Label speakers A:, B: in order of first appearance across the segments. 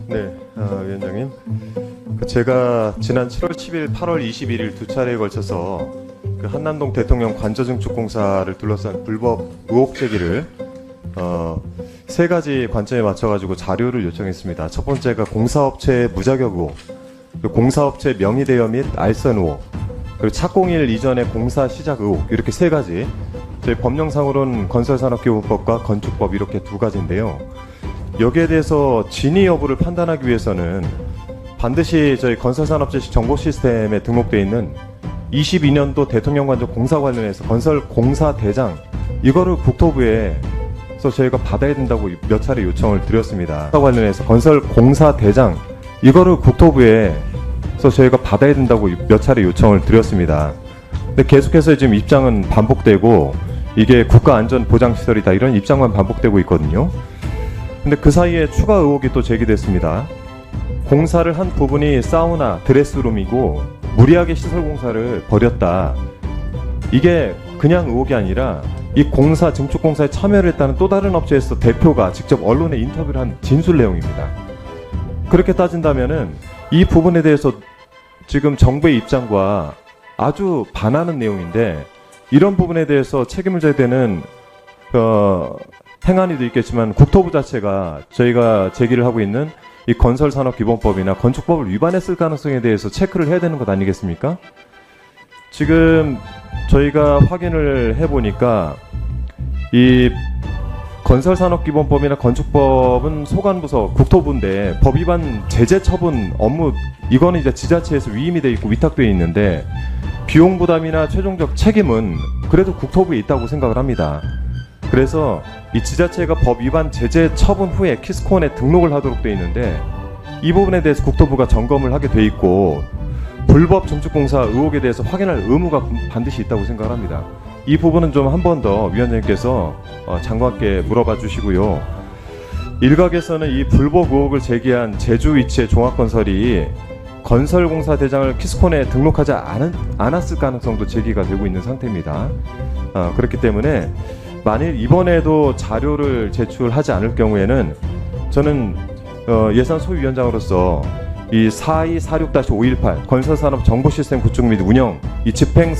A: 네, 위원장님. 제가 지난 7월 10일, 8월 21일 두 차례에 걸쳐서 그 한남동 대통령 관저 증축 공사를 둘러싼 불법 의혹 제기를 세 가지 관점에 맞춰가지고 자료를 요청했습니다. 첫 번째가 공사업체 무자격 의혹, 그리고 공사업체 명의대여 및 알선 의혹, 그리고 착공일 이전의 공사 시작 의혹, 이렇게 세 가지. 저희 법령상으로는 건설산업기본법과 건축법 이렇게 두 가지인데요. 여기에 대해서 진위 여부를 판단하기 위해서는 반드시 저희 건설산업재시 정보 시스템에 등록되어 있는 22년도 대통령 관저 공사 관련해서 건설 공사 대장, 이거를 국토부에서 저희가 받아야 된다고 몇 차례 요청을 드렸습니다. 관련해서 건설 공사 대장, 이거를 국토부에서 저희가 받아야 된다고 몇 차례 요청을 드렸습니다. 근데 계속해서 지금 입장은 반복되고 이게 국가안전보장시설이다, 이런 입장만 반복되고 있거든요. 근데 그 사이에 추가 의혹이 또 제기됐습니다. 공사를 한 부분이 사우나, 드레스룸이고 무리하게 시설 공사를 벌였다. 이게 그냥 의혹이 아니라 이 공사, 증축 공사에 참여를 했다는 또 다른 업체에서 대표가 직접 언론에 인터뷰를 한 진술 내용입니다. 그렇게 따진다면은 이 부분에 대해서 지금 정부의 입장과 아주 반하는 내용인데, 이런 부분에 대해서 책임을 져야 되는 행안위도 있겠지만 국토부 자체가 저희가 제기를 하고 있는 이 건설산업기본법이나 건축법을 위반했을 가능성에 대해서 체크를 해야 되는 것 아니겠습니까? 지금 저희가 확인을 해보니까 이 건설산업기본법이나 건축법은 소관부서 국토부인데 법 위반 제재 처분 업무, 이거는 이제 지자체에서 위임이 돼 있고 위탁되어 있는데 비용 부담이나 최종적 책임은 그래도 국토부에 있다고 생각을 합니다. 그래서 이 지자체가 법 위반 제재 처분 후에 키스콘에 등록을 하도록 되어 있는데 이 부분에 대해서 국토부가 점검을 하게 돼 있고 불법 증축공사 의혹에 대해서 확인할 의무가 반드시 있다고 생각을 합니다. 이 부분은 좀 한 번 더 위원장님께서 장관께 물어봐 주시고요. 일각에서는 이 불법 의혹을 제기한 제주 위치의 종합건설이 건설공사 대장을 키스콘에 등록하지 않았을 가능성도 제기가 되고 있는 상태입니다. 그렇기 때문에 만일 이번에도 자료를 제출하지 않을 경우에는 저는 예산 소위원장으로서 이 4246-518 건설산업 정보시스템 구축 및 운영, 이 집행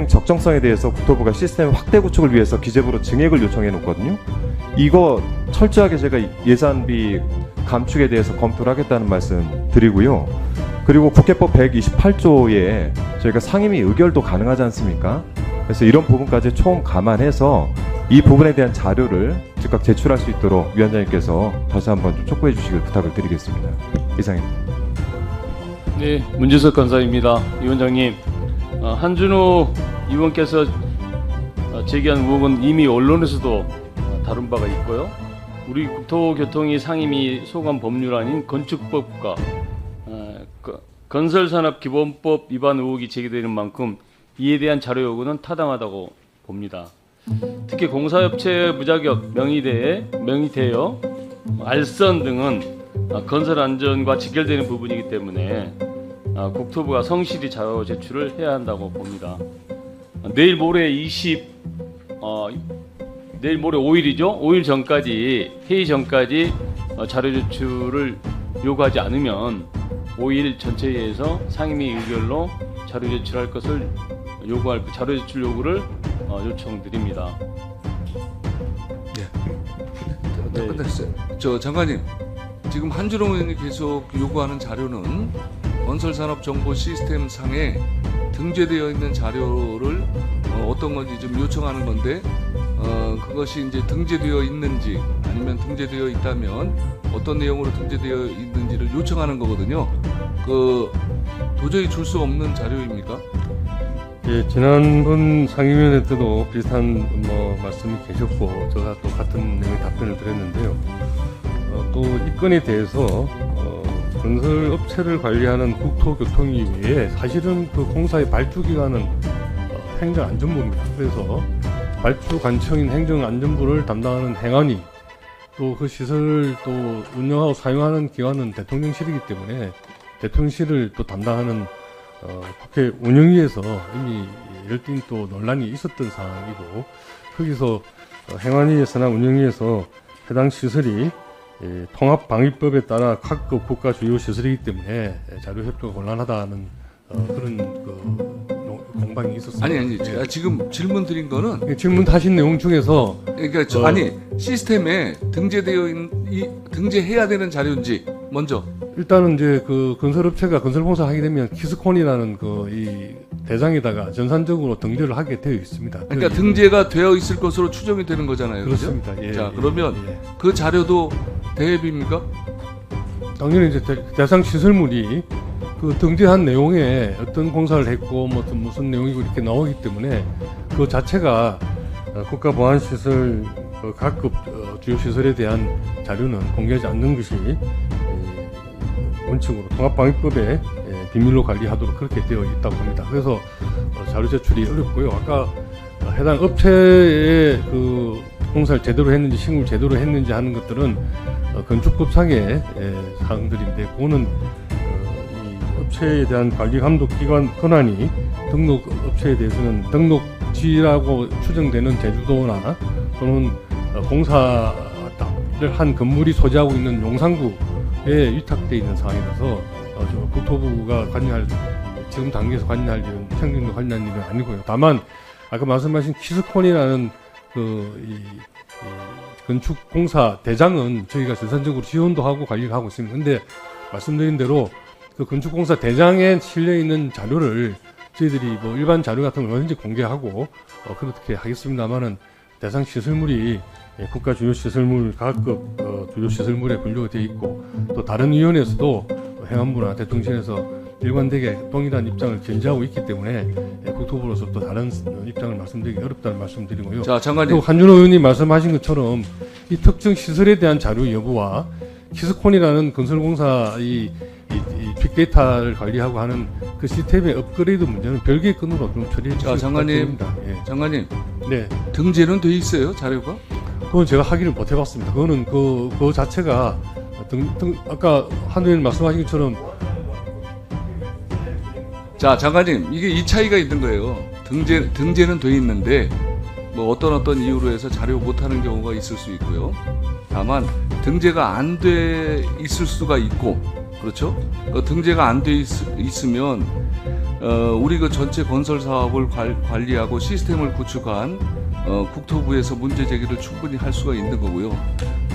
A: 적정성에 대해서 국토부가 시스템 확대 구축을 위해서 기재부로 증액을 요청해 놓거든요. 이거 철저하게 제가 예산비 감축에 대해서 검토를 하겠다는 말씀 드리고요. 그리고 국회법 128조에 저희가 상임위 의결도 가능하지 않습니까? 그래서 이런 부분까지 총 감안해서 이 부분에 대한 자료를 즉각 제출할 수 있도록 위원장님께서 다시 한번 좀 촉구해 주시길 부탁을 드리겠습니다. 이상입니다.
B: 네, 문지석 간사입니다. 위원장님, 한준호 의원께서 제기한 의혹은 이미 언론에서도 다룬 바가 있고요. 우리 국토교통위 상임위 소관 법률안인 건축법과 건설산업기본법 위반 의혹이 제기되는 만큼 이에 대한 자료 요구는 타당하다고 봅니다. 특히 공사업체 무자격, 명의대여, 알선 등은 건설 안전과 직결되는 부분이기 때문에 국토부가 성실히 자료 제출을 해야 한다고 봅니다. 내일 모레 5일이죠. 5일 전까지, 회의 전까지 자료 제출을 요구하지 않으면 5일 전체회의에서 상임위 의결로 자료 제출할 것을 요구할 자료 제출 요구를 요청드립니다.
C: 네. 끝났어요. 저 장관님, 지금 한준호 의원이 계속 요구하는 자료는 건설산업정보시스템 상에 등재되어 있는 자료를 어떤 건지 좀 요청하는 건데 그것이 이제 등재되어 있는지 아니면 등재되어 있다면 어떤 내용으로 등재되어 있는지를 요청하는 거거든요. 도저히 줄 수 없는 자료입니까?
D: 예, 지난번 상임위원회 때도 비슷한 말씀이 계셨고 제가 또 같은 내용의 답변을 드렸는데요. 또 이 건에 대해서 건설업체를 관리하는 국토교통위 외에 사실은 그 공사의 발주기관은 행정안전부입니다. 그래서 발주관청인 행정안전부를 담당하는 행안위, 또 그 시설을 또 운영하고 사용하는 기관은 대통령실이기 때문에 대통령실을 또 담당하는 국회 운영위에서 이미 열띤 또 논란이 있었던 상황이고, 거기서 행안위에서나 운영위에서 해당 시설이 통합방위법에 따라 각급 국가 주요 시설이기 때문에 자료 협조가 곤란하다는 그런 공방이 있었습니다.
C: 아니 제가 지금 질문 드린 거는
D: 질문하신 내용 중에서
C: 그러니까 아니 시스템에 등재해야 되는 자료인지 먼저
D: 일단은 이제 그 건설업체가 건설공사 하게 되면 키스콘이라는 이 대장에다가 전산적으로 등재를 하게 되어 있습니다.
C: 그러니까 등재가 되어 있을 것으로 추정이 되는 거잖아요. 그죠?
D: 그렇습니다. 예,
C: 자
D: 예,
C: 그러면
D: 예.
C: 그 자료도 대입입니까?
D: 당연히 이제 대상 시설물이 그 등재한 내용에 어떤 공사를 했고 무슨 내용이고 이렇게 나오기 때문에 그 자체가 국가보안시설 각급 주요 시설에 대한 자료는 공개하지 않는 것이 원칙으로 통합방위법에 비밀로 관리하도록 그렇게 되어 있다고 합니다. 그래서 자료 제출이 어렵고요. 아까 해당 업체의 그 공사를 제대로 했는지 신고를 제대로 했는지 하는 것들은 건축법상의 사항들인데 그거는 이 업체에 대한 관리 감독 기관 권한이 등록 업체에 대해서는 등록지라고 추정되는 제주도나 또는 공사를 한 건물이 소재하고 있는 용산구에 위탁되어 있는 사항이라서 국토부가 관여할 지금 단계에서 관여할 일은 평균도 관여할 일은 아니고요. 다만 아까 말씀하신 키스콘이라는 이 건축공사 대장은 저희가 전산적으로 지원도 하고 관리를 하고 있습니다. 근데 말씀드린 대로 그 건축공사 대장에 실려 있는 자료를 저희들이 일반 자료 같은 걸 얼마든지 공개하고 그렇게 하겠습니다만은 대상 시설물이 국가 주요 시설물 각급 주요 시설물에 분류가 되어 있고 또 다른 위원회에서도 행안부나 대통령실에서 일관되게 동일한 입장을 견지하고 있기 때문에 국토부로서 또 다른 입장을 말씀드리기 어렵다는 말씀드리고요.
C: 자 장관님
D: 또 한준호 의원님 말씀하신 것처럼 이 특정 시설에 대한 자료 여부와 키스콘이라는 건설공사 이 빅데이터를 관리하고 하는 그 시스템의 업그레이드 문제는 별개의 건으로 좀 처리해 주시기 부탁드립니다. 예.
C: 장관님
D: 네,
C: 등재는 돼 있어요 자료가?
D: 그건 제가 확인을 못 해봤습니다. 그거는 그 자체가 아까 한 의원 말씀하신 것처럼
C: 자 장관님 이게 이 차이가 있는 거예요. 등재는 돼 있는데 뭐 어떤 이유로 해서 자료 못하는 경우가 있을 수 있고요. 다만 등재가 안 돼 있을 수가 있고 그렇죠? 등재가 안 돼 있으면 우리 그 전체 건설 사업을 관리하고 시스템을 구축한 국토부에서 문제 제기를 충분히 할 수가 있는 거고요.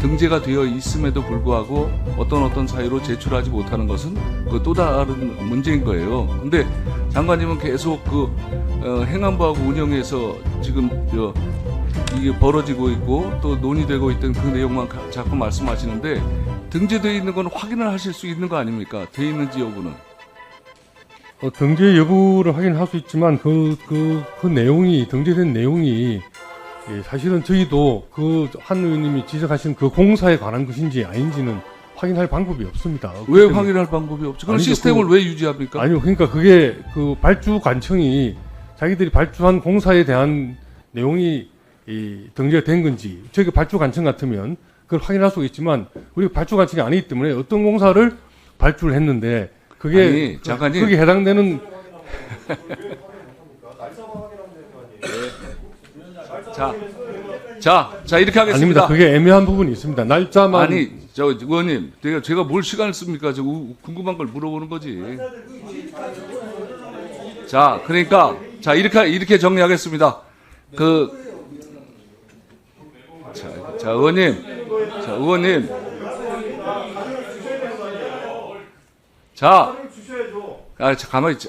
C: 등재가 되어 있음에도 불구하고 어떤 사유로 제출하지 못하는 것은 그 또 다른 문제인 거예요. 근데 장관님은 계속 행안부하고 운영에서 지금 이게 벌어지고 있고 또 논의되고 있던 그 내용만 자꾸 말씀하시는데 등재되어 있는 건 확인을 하실 수 있는 거 아닙니까? 되어 있는지 여부는.
D: 등재 여부를 확인할 수 있지만 그 내용이 등재된 내용이 사실은 저희도 한 의원님이 지적하신 그 공사에 관한 것인지 아닌지는 확인할 방법이 없습니다.
C: 왜 확인할 방법이 없죠? 그럼 시스템을 왜 유지합니까?
D: 아니요, 그러니까 그게 그 발주 관청이 자기들이 발주한 공사에 대한 내용이 등재가 된 건지 저희가 발주 관청 같으면 그걸 확인할 수가 있지만 우리가 발주 관청이 아니기 때문에 어떤 공사를 발주를 했는데 그게
C: 아니, 장관님.
D: 그게 해당되는
C: 자 이렇게 하겠습니다.
D: 아닙니다. 그게 애매한 부분이 있습니다. 날짜만
C: 아니 저 의원님 제가 뭘 시간을 씁니까? 저 궁금한 걸 물어보는 거지. 자 그러니까 자 이렇게 정리하겠습니다. 자 의원님 가만히 있지.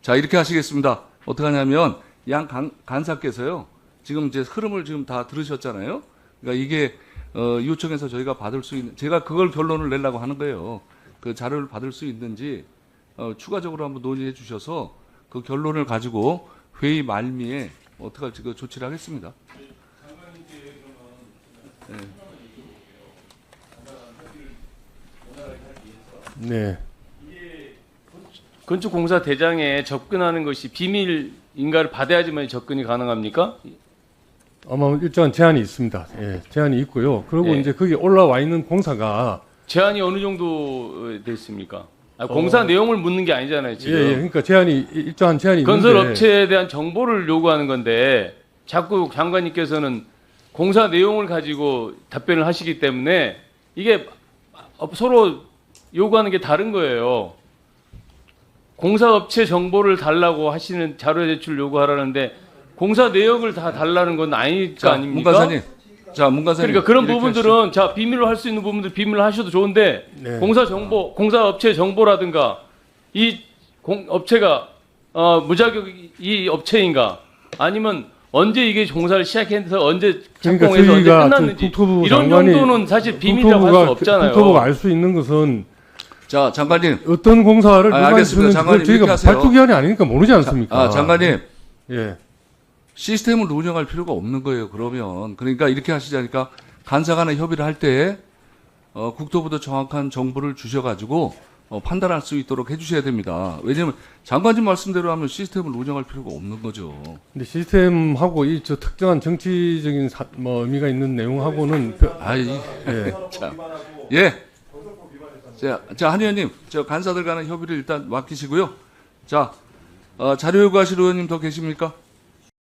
C: 자 이렇게 하시겠습니다. 어떻게 하냐면 양 간사께서요. 지금 이제 흐름을 지금 다 들으셨잖아요. 그러니까 이게 요청해서 저희가 받을 수 있는 제가 그걸 결론을 내려고 하는 거예요. 그 자료를 받을 수 있는지 추가적으로 한번 논의해 주셔서 그 결론을 가지고 회의 말미에 어떻게 할지 그 조치를 하겠습니다.
D: 네.
B: 건축공사 대장에 접근하는 것이 비밀인가를 받아야지만 접근이 가능합니까?
D: 아마 일정한 제한이 있습니다. 예, 제한이 있고요. 그리고
B: 예.
D: 이제 거기 올라와 있는 공사가
B: 제한이 어느 정도 됐습니까? 공사 내용을 묻는 게 아니잖아요, 지금.
D: 예, 그러니까 제한이 일정한 제한이
B: 건설
D: 있는데
B: 업체에 대한 정보를 요구하는 건데 자꾸 장관님께서는 공사 내용을 가지고 답변을 하시기 때문에 이게 서로 요구하는 게 다른 거예요. 공사업체 정보를 달라고 하시는 자료 제출 요구하라는데 공사 내역을 다 달라는 건 아니까
C: 자,
B: 아닙니까?
C: 문과사님. 자, 문과사님.
B: 그러니까 그런
C: 이렇게
B: 부분들은 자 비밀로 할 수 있는 부분들 비밀로 하셔도 좋은데
A: 네.
B: 공사 정보, 공사업체 정보라든가 이 업체가 무자격이 업체인가 아니면 언제 이게 공사를 시작해서 언제
D: 그러니까
B: 착공해서 언제
D: 저희가
B: 끝났는지
D: 국토부
B: 이런
D: 장관이
B: 정도는 사실 비밀이라고 할 수 없잖아요.
D: 국토부가 알 수 있는 것은
C: 자, 장관님.
D: 어떤 공사를 누가
C: 알겠습니다.
D: 했는지
C: 장관님,
D: 그걸 저희가
C: 이렇게 하세요.
D: 발표 기한이 아니니까 모르지 않습니까?
C: 장관님.
D: 예.
C: 시스템을 운영할 필요가 없는 거예요. 그러면 그러니까 이렇게 하시자니까 간사 간에 협의를 할 때 국토부도 정확한 정보를 주셔가지고 판단할 수 있도록 해주셔야 됩니다. 왜냐하면 장관님 말씀대로 하면 시스템을 운영할 필요가 없는 거죠.
D: 근데 시스템하고 이 저 특정한 정치적인 의미가 있는 내용하고는 예.
C: 예. 자, 한 의원님, 저 간사들 간의 협의를 일단 맡기시고요. 자, 자료 요구하실 의원님 더 계십니까?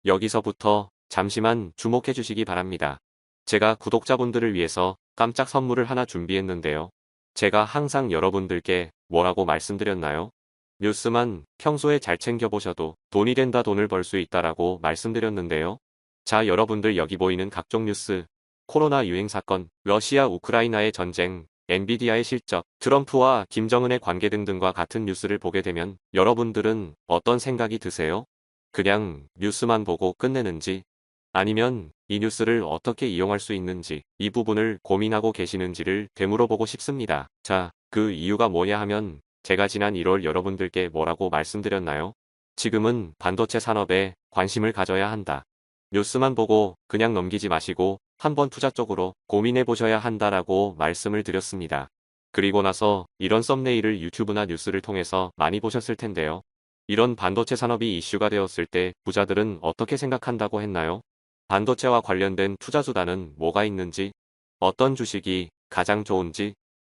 E: 여기서부터 잠시만 주목해 주시기 바랍니다. 제가 구독자분들을 위해서 깜짝 선물을 하나 준비했는데요. 제가 항상 여러분들께 뭐라고 말씀드렸나요? 뉴스만 평소에 잘 챙겨보셔도 돈이 된다, 돈을 벌 수 있다라고 말씀드렸는데요. 자, 여러분들 여기 보이는 각종 뉴스, 코로나 유행 사건, 러시아 우크라이나의 전쟁, 엔비디아의 실적, 트럼프와 김정은의 관계 등등과 같은 뉴스를 보게 되면 여러분들은 어떤 생각이 드세요? 그냥 뉴스만 보고 끝내는지, 아니면 이 뉴스를 어떻게 이용할 수 있는지 이 부분을 고민하고 계시는지를 되물어보고 싶습니다. 자, 그 이유가 뭐냐 하면 제가 지난 1월 여러분들께 뭐라고 말씀드렸나요? 지금은 반도체 산업에 관심을 가져야 한다. 뉴스만 보고 그냥 넘기지 마시고 한번 투자 쪽으로 고민해 보셔야 한다라고 말씀을 드렸습니다. 그리고 나서 이런 썸네일을 유튜브나 뉴스를 통해서 많이 보셨을 텐데요. 이런 반도체 산업이 이슈가 되었을 때 부자들은 어떻게 생각한다고 했나요? 반도체와 관련된 투자 수단은 뭐가 있는지, 어떤 주식이 가장 좋은지,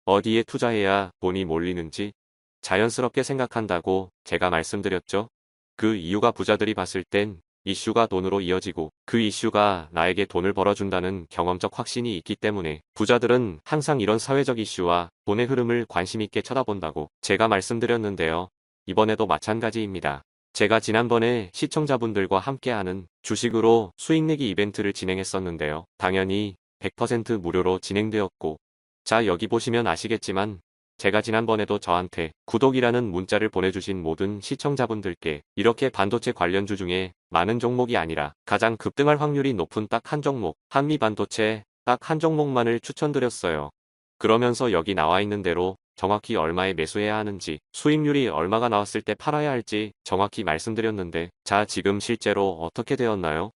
E: 어디에 투자해야 돈이 몰리는지 자연스럽게 생각한다고 제가 말씀드렸죠. 그 이유가 부자들이 봤을 땐 이슈가 돈으로 이어지고 그 이슈가 나에게 돈을 벌어준다는 경험적 확신이 있기 때문에 부자들은 항상 이런 사회적 이슈와 돈의 흐름을 관심 있게 쳐다본다고 제가 말씀드렸는데요. 이번에도 마찬가지입니다. 제가 지난번에 시청자분들과 함께하는 주식으로 수익내기 이벤트를 진행했었는데요. 당연히 100% 무료로 진행되었고, 자, 여기 보시면 아시겠지만 제가 지난번에도 저한테 구독이라는 문자를 보내주신 모든 시청자분들께 이렇게 반도체 관련주 중에 많은 종목이 아니라 가장 급등할 확률이 높은 딱 한 종목, 한미반도체 딱 한 종목만을 추천드렸어요. 그러면서 여기 나와 있는 대로 정확히 얼마에 매수해야 하는지, 수익률이 얼마가 나왔을 때 팔아야 할지 정확히 말씀드렸는데, 자, 지금 실제로 어떻게 되었나요?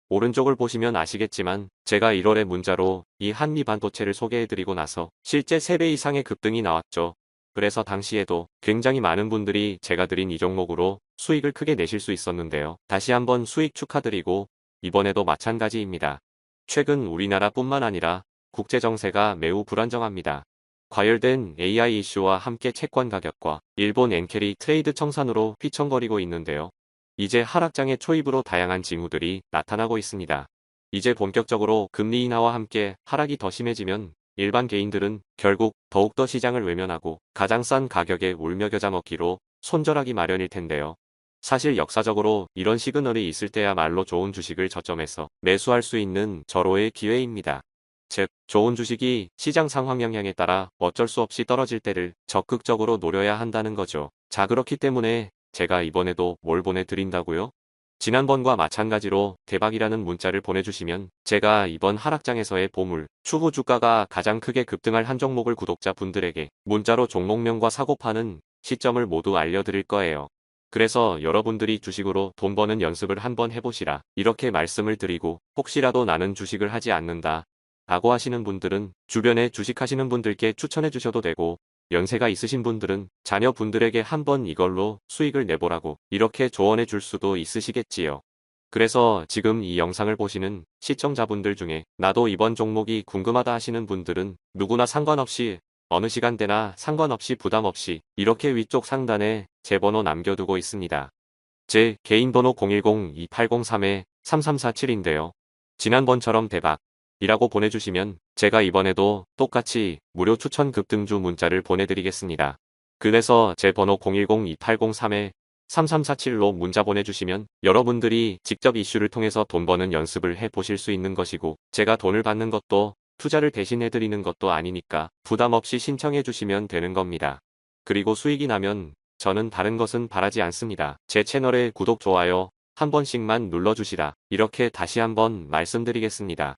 E: 오른쪽을 보시면 아시겠지만 제가 1월에 문자로 이 한미반도체를 소개해드리고 나서 실제 3배 이상의 급등이 나왔죠. 그래서 당시에도 굉장히 많은 분들이 제가 드린 이 종목으로 수익을 크게 내실 수 있었는데요. 다시 한번 수익 축하드리고 이번에도 마찬가지입니다. 최근 우리나라뿐만 아니라 국제정세가 매우 불안정합니다. 과열된 AI 이슈와 함께 채권 가격과 일본 엔캐리 트레이드 청산으로 휘청거리고 있는데요. 이제 하락장의 초입으로 다양한 징후들이 나타나고 있습니다. 이제 본격적으로 금리 인하와 함께 하락이 더 심해지면 일반 개인들은 결국 더욱더 시장을 외면하고 가장 싼 가격에 울며 겨자 먹기로 손절하기 마련일 텐데요. 사실 역사적으로 이런 시그널이 있을 때야말로 좋은 주식을 저점에서 매수할 수 있는 절호의 기회입니다. 즉, 좋은 주식이 시장 상황 영향에 따라 어쩔 수 없이 떨어질 때를 적극적으로 노려야 한다는 거죠. 자, 그렇기 때문에 제가 이번에도 뭘 보내드린다고요? 지난번과 마찬가지로 대박이라는 문자를 보내주시면 제가 이번 하락장에서의 보물, 추후 주가가 가장 크게 급등할 한 종목을 구독자분들에게 문자로 종목명과 사고파는 시점을 모두 알려드릴 거예요. 그래서 여러분들이 주식으로 돈 버는 연습을 한번 해보시라 이렇게 말씀을 드리고, 혹시라도 나는 주식을 하지 않는다 라고 하시는 분들은 주변에 주식하시는 분들께 추천해 주셔도 되고, 연세가 있으신 분들은 자녀분들에게 한번 이걸로 수익을 내보라고 이렇게 조언해 줄 수도 있으시겠지요. 그래서 지금 이 영상을 보시는 시청자분들 중에 나도 이번 종목이 궁금하다 하시는 분들은 누구나 상관없이 어느 시간대나 상관없이 부담 없이 이렇게 위쪽 상단에 제 번호 남겨두고 있습니다. 제 개인 번호 010-2803-3347인데요. 지난번처럼 대박, 이라고 보내주시면 제가 이번에도 똑같이 무료 추천 급등주 문자를 보내드리겠습니다. 그래서 제 번호 010-2803-3347로 문자 보내주시면 여러분들이 직접 이슈를 통해서 돈 버는 연습을 해보실 수 있는 것이고, 제가 돈을 받는 것도 투자를 대신해드리는 것도 아니니까 부담 없이 신청해주시면 되는 겁니다. 그리고 수익이 나면 저는 다른 것은 바라지 않습니다. 제 채널에 구독, 좋아요 한 번씩만 눌러주시라, 이렇게 다시 한번 말씀드리겠습니다.